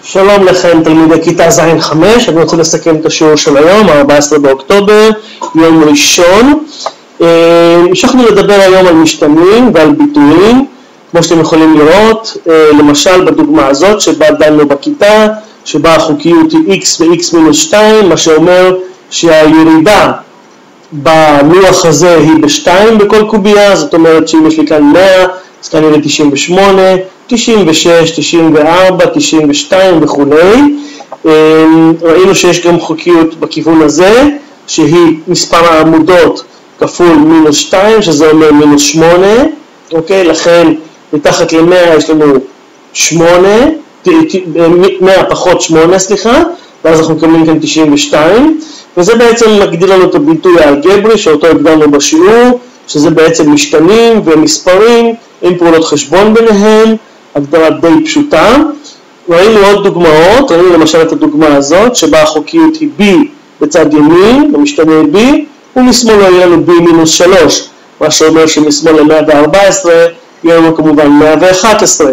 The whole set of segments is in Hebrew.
שלום לכם תלמידי כיתה ז' 5, אני רוצה לסכם את השיעור של היום, 14 באוקטובר, יום ראשון. המשכנו לדבר היום על משתנים ועל ביטויים, כמו שאתם יכולים לראות, למשל בדוגמה הזאת שבה דנו בכיתה, שבה החוקיות היא x ו-x מינוס 2, מה שאומר שהירידה בלוח הזה היא ב-2 בכל קובייה, זאת אומרת שאם יש לי כאן 100, אז כאן יהיה 98, 96, 94, 92 וכו'. ראינו שיש גם חוקיות בכיוון הזה, שהיא מספר העמודות כפול מינוס 2, שזה אומר מינוס 8, אוקיי? לכן מתחת ל-100 יש לנו 8, 100 פחות 8, סליחה, ואז אנחנו מקבלים כאן 92, וזה בעצם מגדיר לנו את הביטוי האלגברי שאותו הגדרנו בשיעור, שזה בעצם משתנים ומספרים עם פעולות חשבון ביניהם, הגדרה די פשוטה. ראינו עוד דוגמאות, ראינו למשל את הדוגמה הזאת, שבה החוקיות היא b בצד ימין, במשתנה b, ומשמאל יהיה לנו b מינוס 3, מה שאומר שמשמאל ל-114 יהיה לנו כמובן 111.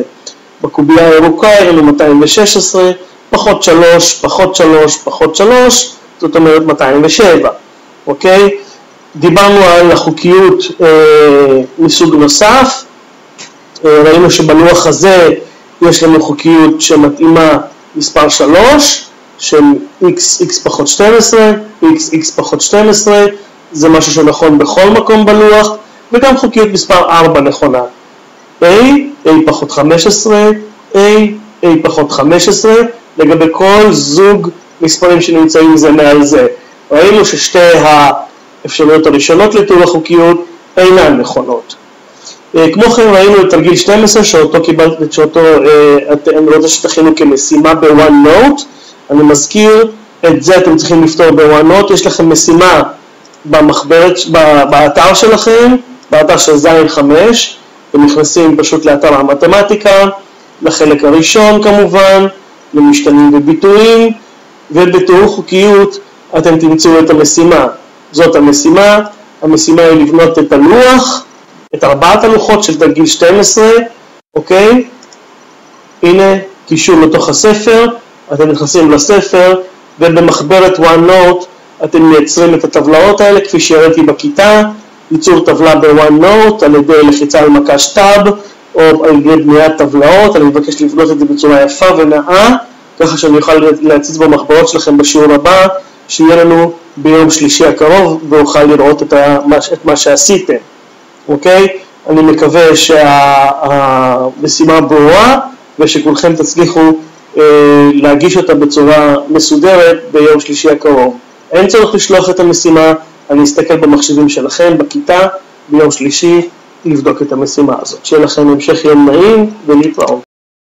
בקובייה הירוקה יהיה לנו 216, פחות 3, פחות 3, פחות 3, זאת אומרת 207, אוקיי? דיברנו על החוקיות מסוג נוסף, ראינו שבלוח הזה יש לנו חוקיות שמתאימה מספר 3 של x פחות 12, x פחות 12, זה משהו שנכון בכל מקום בלוח, וגם חוקיות מספר 4 נכונה, a פחות 15, a פחות 15, לגבי כל זוג מספרים שנמצאים זה מעל זה. ראינו ששתי האפשרויות הראשונות לתיאור החוקיות אינן נכונות. כמו כן ראינו את תרגיל 12 שאותו אני רוצה שתכינו כמשימה ב-OneNote. אני מזכיר, את זה אתם צריכים לפתור ב-OneNote. יש לכם משימה באתר שלכם, באתר של ז' 5, אתם נכנסים פשוט לאתר המתמטיקה, לחלק הראשון כמובן, למשתנים וביטויים, ובתיאור חוקיות אתם תמצאו את המשימה. זאת המשימה, המשימה היא לבנות את הלוח, את 4 הלוחות של תרגיל 12, אוקיי? הנה, קישור לתוך הספר, אתם נכנסים לספר, ובמחברת OneNote אתם מייצרים את הטבלאות האלה, כפי שהראיתי בכיתה, ייצור טבלה ב-OneNote על ידי לחיצה על מקש טאב, או על ידי בניית טבלאות. אני מבקש לבנות את זה בצורה יפה ונאה, ככה שאני אוכל להציץ במחברות שלכם בשיעור הבא, שיהיה לנו ביום שלישי הקרוב, ואוכל לראות את מה שעשיתם. אוקיי? אני מקווה שהמשימה ברורה, ושכולכם תצליחו להגיש אותה בצורה מסודרת ביום שלישי הקרוב. אין צורך לשלוח את המשימה, אני אסתכל במחשבים שלכם בכיתה ביום שלישי לבדוק את המשימה הזאת. שיהיה לכם המשך יום נעים ולהתראות.